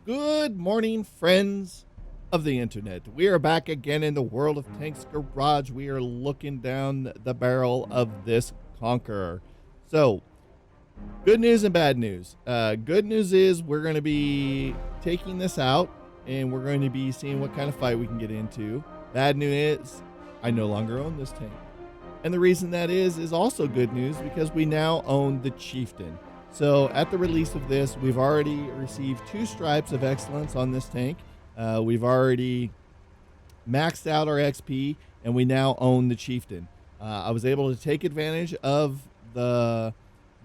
Good morning, friends of the internet. We are back again in the World of Tanks garage. We are looking down the barrel of this Conqueror. So, good news and bad news. Good news is we're going to be taking this out and we're going to be seeing what kind of fight we can get into. Bad news is I no longer own this tank. And the reason that is also good news because we now own the Chieftain. So at the release of this, we've already received 2 stripes of excellence on this tank. We've already maxed out our XP, and we now own the Chieftain. I was able to take advantage of the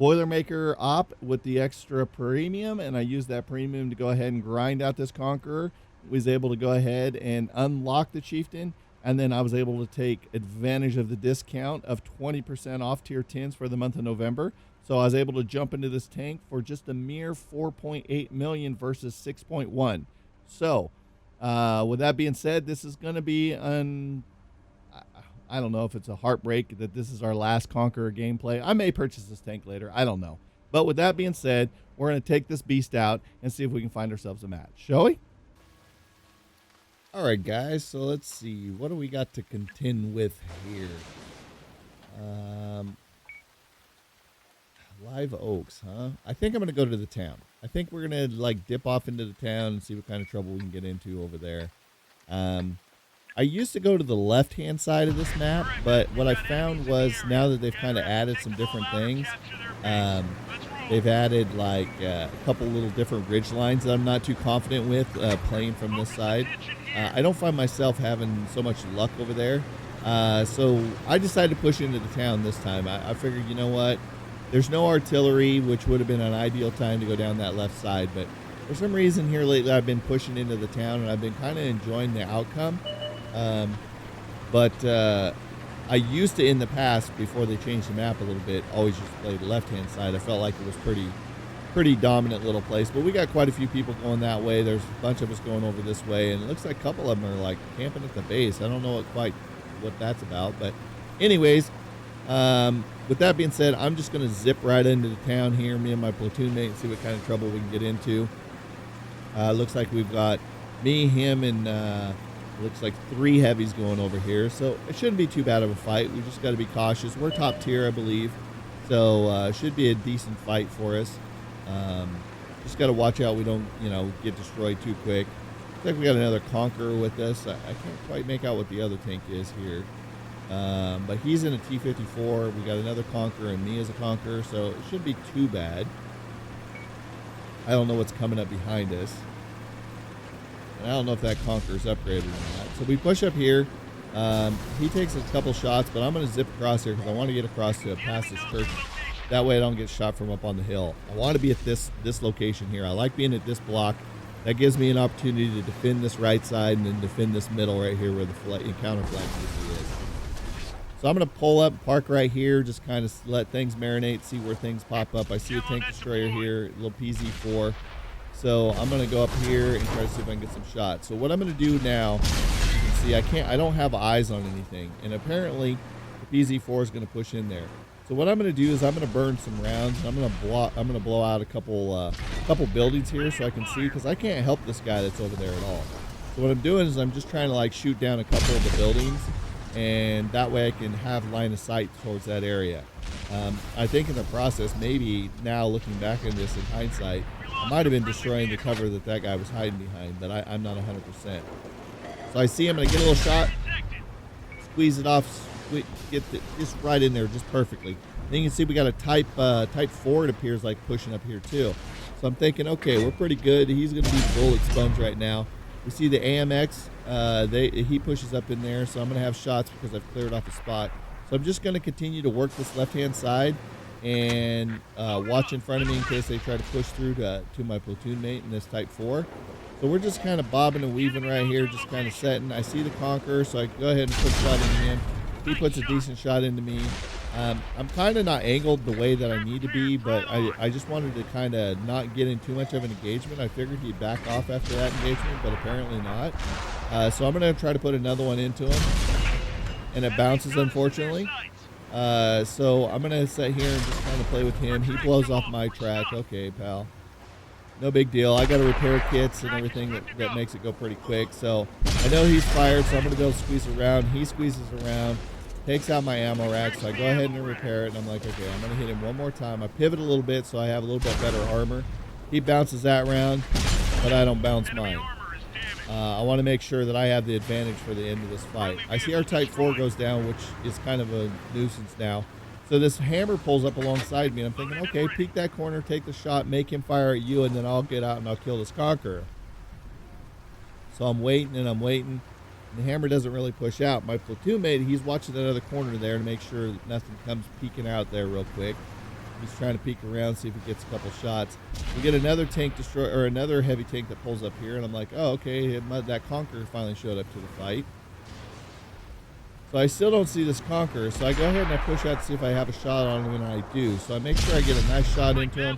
Boilermaker op with the extra premium, and I used that premium to go ahead and grind out this Conqueror. Was able to go ahead and unlock the Chieftain, and then I was able to take advantage of the discount of 20% off tier 10s for the month of November. So I was able to jump into this tank for just a mere 4.8 million versus 6.1. So with that being said, this is going to be I don't know if it's a heartbreak that this is our last Conqueror gameplay. I may purchase this tank later. I don't know. But with that being said, we're going to take this beast out and see if we can find ourselves a match. Shall we? All right, guys. So let's see. What do we got to contend with here? Live Oaks, huh? I think I'm going to go to the town. I think we're going to like dip off into the town and see what kind of trouble we can get into over there. I used to go to the left-hand side of this map, but what I found was now that they've kind of added some different things, they've added like a couple little different ridge lines that I'm not too confident with playing from this side. I don't find myself having so much luck over there. So I decided to push into the town this time. I figured, you know what? There's no artillery, which would have been an ideal time to go down that left side. But for some reason here lately, I've been pushing into the town, and I've been kind of enjoying the outcome. But I used to, in the past, before they changed the map a little bit, always just play the left-hand side. I felt like it was pretty dominant little place. But we got quite a few people going that way. There's a bunch of us going over this way, and it looks like a couple of them are like camping at the base. I don't know what that's about. But anyways, with that being said, I'm just going to zip right into the town here, me and my platoon mate, and see what kind of trouble we can get into. Looks like we've got me, him, and looks like 3 heavies going over here. So it shouldn't be too bad of a fight. We just got to be cautious. We're top tier, I believe. So should be a decent fight for us. Just got to watch out we don't, get destroyed too quick. Looks like we got another Conqueror with us. I can't quite make out what the other tank is here. But he's in a T-54. We got another Conqueror and me as a Conqueror, so it shouldn't be too bad. I don't know what's coming up behind us. And I don't know if that Conqueror's upgraded or not. So we push up here. He takes a couple shots, but I'm going to zip across here because I want to get across to past this church. That way I don't get shot from up on the hill. I want to be at this location here. I like being at this block. That gives me an opportunity to defend this right side and then defend this middle right here where the encounter flank usually is. So I'm going to pull up, park right here, just kind of let things marinate, see where things pop up. I see a tank destroyer here, a little PZ-4. So I'm going to go up here and try to see if I can get some shots. So what I'm going to do now, you can see I don't have eyes on anything. And apparently the PZ-4 is going to push in there. So what I'm going to do is I'm going to burn some rounds. And I'm going to blow out a couple buildings here so I can see, because I can't help this guy that's over there at all. So what I'm doing is I'm just trying to like shoot down a couple of the buildings, and that way I can have line of sight towards that area. I think in the process, maybe now looking back on this in hindsight, I might have been destroying the cover that guy was hiding behind, but I'm not 100%. So I see him, and I get a little shot, squeeze it off, get just right in there just perfectly. Then you can see we got a type 4, it appears like, pushing up here too. So I'm thinking, okay, we're pretty good. He's going to be bullet sponge right now. We see the AMX, he pushes up in there, so I'm going to have shots because I've cleared off a spot. So I'm just going to continue to work this left-hand side and watch in front of me in case they try to push through to my platoon mate in this Type 4. So we're just kind of bobbing and weaving right here, just kind of setting. I see the Conqueror, so I go ahead and put a shot into him. He puts a decent shot into me. I'm kind of not angled the way that I need to be, but I just wanted to kind of not get in too much of an engagement. I figured he'd back off after that engagement, but apparently not. So I'm going to try to put another one into him, and it bounces, unfortunately. So I'm going to sit here and just kind of play with him. He blows off my track. Okay, pal. no big deal. I got to repair kits and everything that makes it go pretty quick. So I know he's fired, so I'm going to be able to squeeze around. He squeezes around, takes out my ammo rack, so I go ahead and repair it. And I'm like, okay, I'm going to hit him one more time. I pivot a little bit so I have a little bit better armor. He bounces that round, but I don't bounce mine. I want to make sure that I have the advantage for the end of this fight. I see our Type 4 goes down, which is kind of a nuisance now. So this hammer pulls up alongside me, and I'm thinking, okay, peek that corner, take the shot, make him fire at you, and then I'll get out and I'll kill this Conqueror. So I'm waiting and I'm waiting. And the hammer doesn't really push out. My platoon mate, he's watching that other corner there to make sure that nothing comes peeking out there real quick. He's trying to peek around, see if he gets a couple shots. We get another tank or another heavy tank that pulls up here, and I'm like, oh, okay, that Conqueror finally showed up to the fight. So I still don't see this Conqueror, so I go ahead and I push out to see if I have a shot on him, and I do. So I make sure I get a nice shot into him,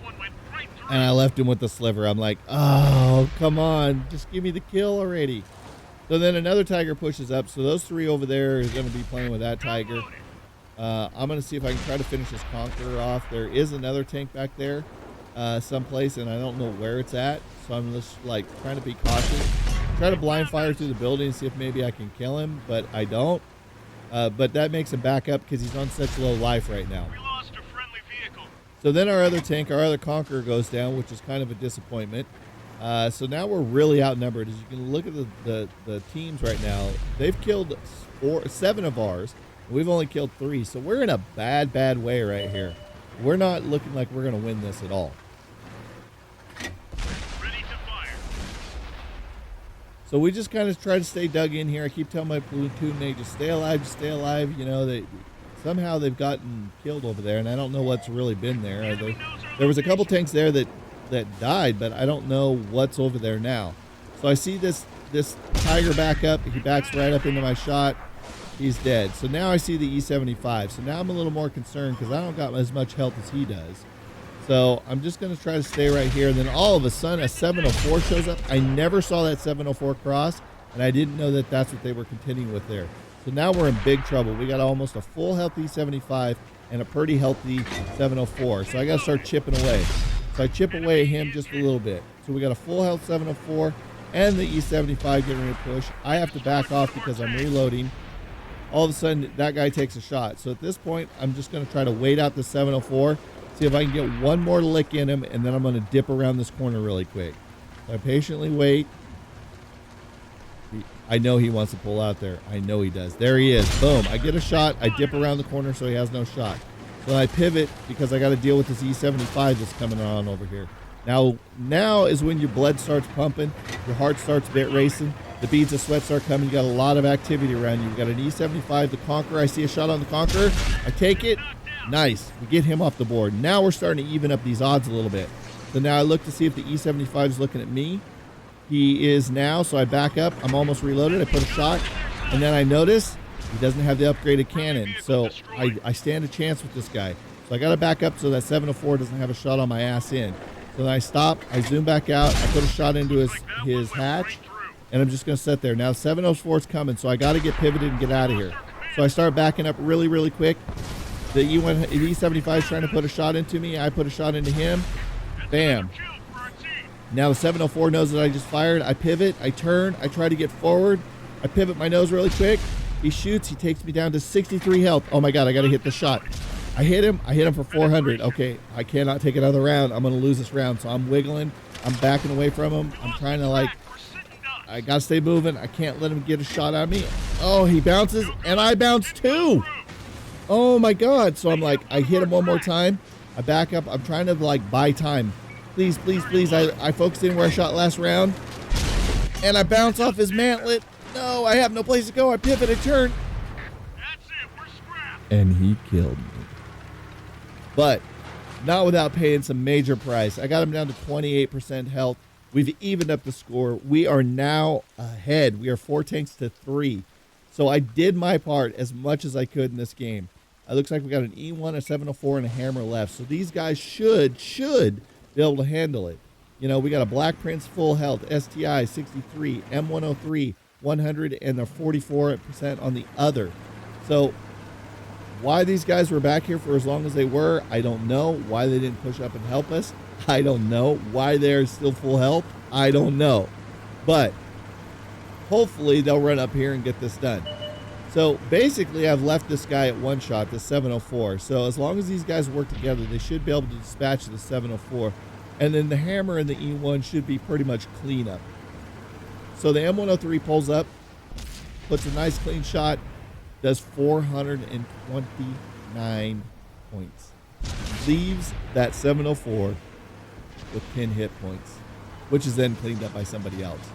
and I left him with the sliver. I'm like, oh, come on, just give me the kill already. So then another Tiger pushes up, so those three over there are going to be playing with that Tiger. I'm going to see if I can try to finish this Conqueror off. There is another tank back there someplace, and I don't know where it's at, so I'm just like trying to be cautious. Try to blind fire through the building and see if maybe I can kill him, but I don't. But that makes him back up because he's on such low life right now. We lost a friendly vehicle. So then our other tank, our other Conqueror goes down, which is kind of a disappointment. So now we're really outnumbered. As you can look at the teams right now, they've killed 7 of ours. We've only killed 3, so we're in a bad way right here. We're not looking like we're going to win this at all. Ready to fire. So we just kind of try to stay dug in here. I keep telling my platoon mate, just stay alive, just stay alive. You know, somehow they've gotten killed over there, and I don't know what's really been there. There was a couple tanks there that died, but I don't know what's over there now. So I see this Tiger back up. He backs right up into my shot. He's dead. So now I see the E75. So now I'm a little more concerned because I don't got as much health as he does. So I'm just going to try to stay right here. And then all of a sudden, a 704 shows up. I never saw that 704 cross, and I didn't know that that's what they were contending with there. So now we're in big trouble. We got almost a full health E75 and a pretty healthy 704. So I got to start chipping away. So I chip away at him just a little bit. So we got a full health 704 and the E75 getting ready to push. I have to back off because I'm reloading. All of a sudden, that guy takes a shot. So at this point, I'm just going to try to wait out the 704, see if I can get one more lick in him, and then I'm going to dip around this corner really quick. So I patiently wait. I know he wants to pull out there. I know he does. There he is. Boom. I get a shot. I dip around the corner so he has no shot. So I pivot because I got to deal with this E75 that's coming on over here. Now is when your blood starts pumping, your heart starts bit racing, the beads of sweat start coming. You got a lot of activity around you. You got an E75, the Conqueror. I see a shot on the Conqueror. I take it. Nice. We get him off the board. Now we're starting to even up these odds a little bit. So now I look to see if the E75 is looking at me. He is now, so I back up. I'm almost reloaded. I put a shot, and then I notice he doesn't have the upgraded cannon. So I stand a chance with this guy. So I got to back up so that 704 doesn't have a shot on my ass in. So then I stop. I zoom back out. I put a shot into his hatch. And I'm just going to sit there. Now 704 is coming, so I got to get pivoted and get out of here. So I start backing up really quick. The E75 is trying to put a shot into me. I put a shot into him. Bam. Now the 704 knows that I just fired. I pivot. I turn. I try to get forward. I pivot my nose really quick. He shoots. He takes me down to 63 health. Oh, my God. I got to hit the shot. I hit him. I hit him for 400. Okay, I cannot take another round. I'm going to lose this round. So I'm wiggling. I'm backing away from him. I'm trying to, I got to stay moving. I can't let him get a shot on me. Oh, he bounces, and I bounce too. Oh, my God. So I'm like, I hit him one more time. I back up. I'm trying to, buy time. Please. I focused in where I shot last round, and I bounce off his mantlet. No, I have no place to go. I pivot and turn. That's it. We're scrapped. And he killed me. But not without paying some major price. I got him down to 28% health. We've evened up the score. We are now ahead. We are 4 tanks to 3. So I did my part as much as I could in this game. It looks like we got an E1, a 704, and a hammer left. So these guys should be able to handle it. You know, we got a Black Prince full health, STI 63, M103 100, and a 44% on the other. So why these guys were back here for as long as they were, I don't know. Why they didn't push up and help us, I don't know why they're still full health. I don't know. But hopefully they'll run up here and get this done. So basically, I've left this guy at one shot, the 704. So as long as these guys work together, they should be able to dispatch the 704. And then the hammer and the E1 should be pretty much clean up. So the M103 pulls up, puts a nice clean shot, does 429 points. Leaves that 704 with 10 hit points, which is then cleaned up by somebody else.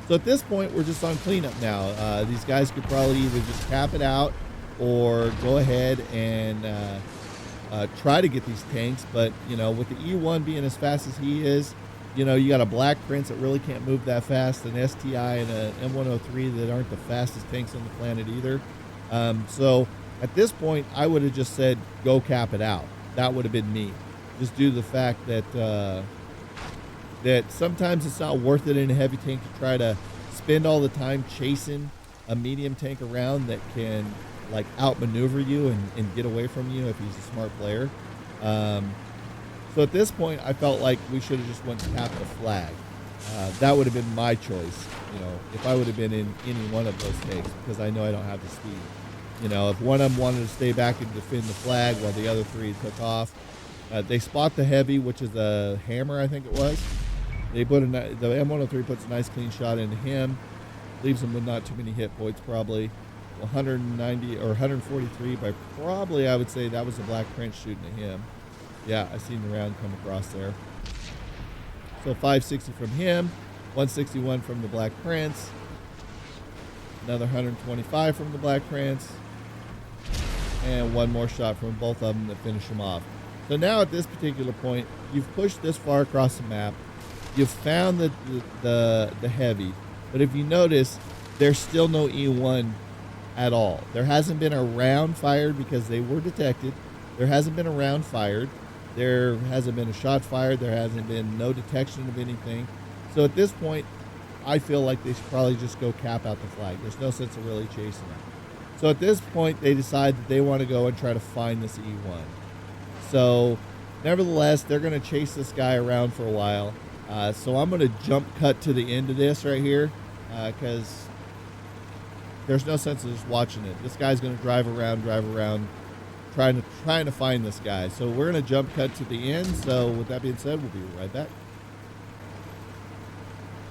So at this point, we're just on cleanup now. These guys could probably either just cap it out or go ahead and try to get these tanks. But, you know, with the E1 being as fast as he is, you know, you got a Black Prince that really can't move that fast, an STI and an M103 that aren't the fastest tanks on the planet either. So at this point, I would have just said, go cap it out. That would have been me. Just due to the fact that that sometimes it's not worth it in a heavy tank to try to spend all the time chasing a medium tank around that can like outmaneuver you and get away from you if he's a smart player. So at this point, I felt like we should have just went to cap the flag. That would have been my choice, you know, if I would have been in any one of those tanks, because I know I don't have the speed. You know, if one of them wanted to stay back and defend the flag while the other three took off, they spot the heavy, which is a hammer, I think it was. They put the M103 puts a nice clean shot into him, leaves him with not too many hit points, probably 190 or 143. By probably, I would say that was the Black Prince shooting at him. Yeah, I seen the round come across there. So 560 from him, 161 from the Black Prince, another 125 from the Black Prince, and one more shot from both of them to finish him off. So now at this particular point, you've pushed this far across the map. You've found the heavy, but if you notice, there's still no E1 at all. There hasn't been a round fired because they were detected. There hasn't been a round fired. There hasn't been a shot fired. There hasn't been no detection of anything. So at this point, I feel like they should probably just go cap out the flag. There's no sense of really chasing them. So at this point, they decide that they want to go and try to find this E1. So nevertheless, they're going to chase this guy around for a while. So I'm going to jump cut to the end of this right here because there's no sense of just watching it. This guy's going to drive around, trying to find this guy. So we're going to jump cut to the end. So with that being said, we'll be right back.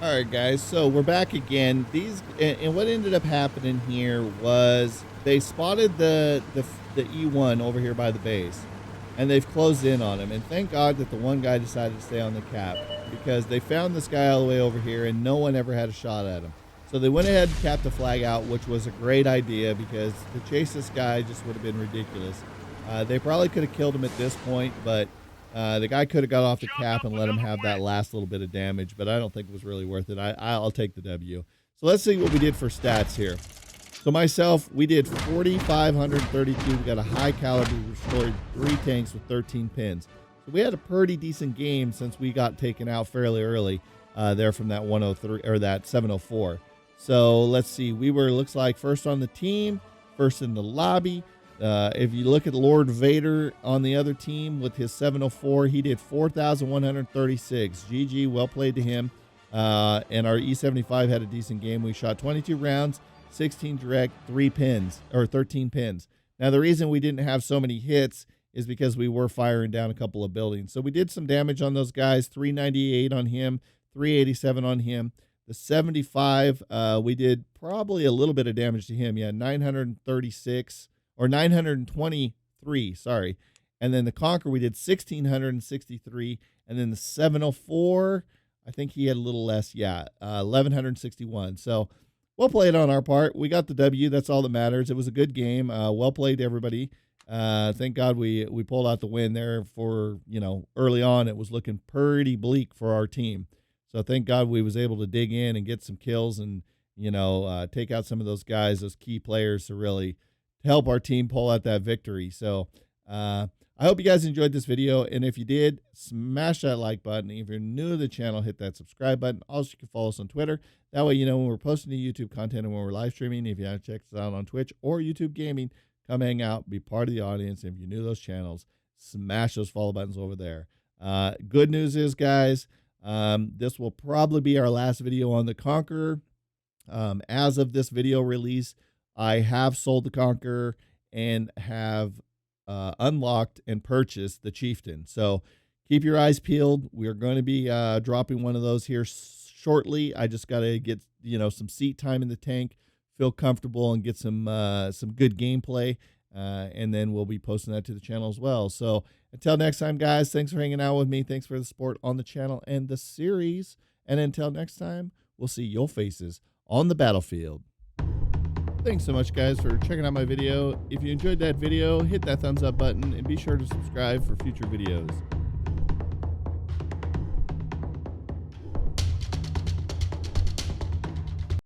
All right, guys. So we're back again. And what ended up happening here was they spotted the E1 over here by the base, and they've closed in on him. And thank God that the one guy decided to stay on the cap, because they found this guy all the way over here and no one ever had a shot at him. So they went ahead and capped the flag out, which was a great idea because to chase this guy just would have been ridiculous. They probably could have killed him at this point, but the guy could have got off the cap and let him have that last little bit of damage, but I don't think it was really worth it. I'll take the W. So let's see what we did for stats here. So myself, we did 4,532. We got a high caliber, restored 3 tanks with 13 pins. So we had a pretty decent game since we got taken out fairly early there from that 103 or that 704. So let's see. We were, looks like, first on the team, first in the lobby. If you look at Lord Vader on the other team with his 704, he did 4,136. GG, well played to him. And our E75 had a decent game. We shot 22 rounds, 16 direct, 13 pins. Now, the reason we didn't have so many hits is because we were firing down a couple of buildings. So we did some damage on those guys, 398 on him, 387 on him. The 75, we did probably a little bit of damage to him. Yeah, 936 or 923, sorry. And then the Conqueror, we did 1,663. And then the 704, I think he had a little less. Yeah, 1,161. So well played on our part. We got the W. That's all that matters. It was a good game. Well played to everybody. Thank God we pulled out the win there. For, you know, early on, it was looking pretty bleak for our team. So thank God we was able to dig in and get some kills and, you know, take out some of those guys, those key players to really help our team pull out that victory. So I hope you guys enjoyed this video. And if you did, smash that like button. If you're new to the channel, hit that subscribe button. Also, you can follow us on Twitter. That way, you know when we're posting the YouTube content and when we're live streaming. If you haven't checked us out on Twitch or YouTube Gaming, come hang out, be part of the audience. If you're new to those channels, smash those follow buttons over there. Good news is, guys, this will probably be our last video on the Conqueror. As of this video release, I have sold the Conqueror and have unlocked and purchased the Chieftain. So keep your eyes peeled. We're going to be dropping one of those here shortly. I just got to get some seat time in the tank, feel comfortable, and get some good gameplay. And then we'll be posting that to the channel as well. So until next time, guys, thanks for hanging out with me. Thanks for the support on the channel and the series. And until next time, we'll see your faces on the battlefield. Thanks so much, guys, for checking out my video. If you enjoyed that video, hit that thumbs up button and be sure to subscribe for future videos.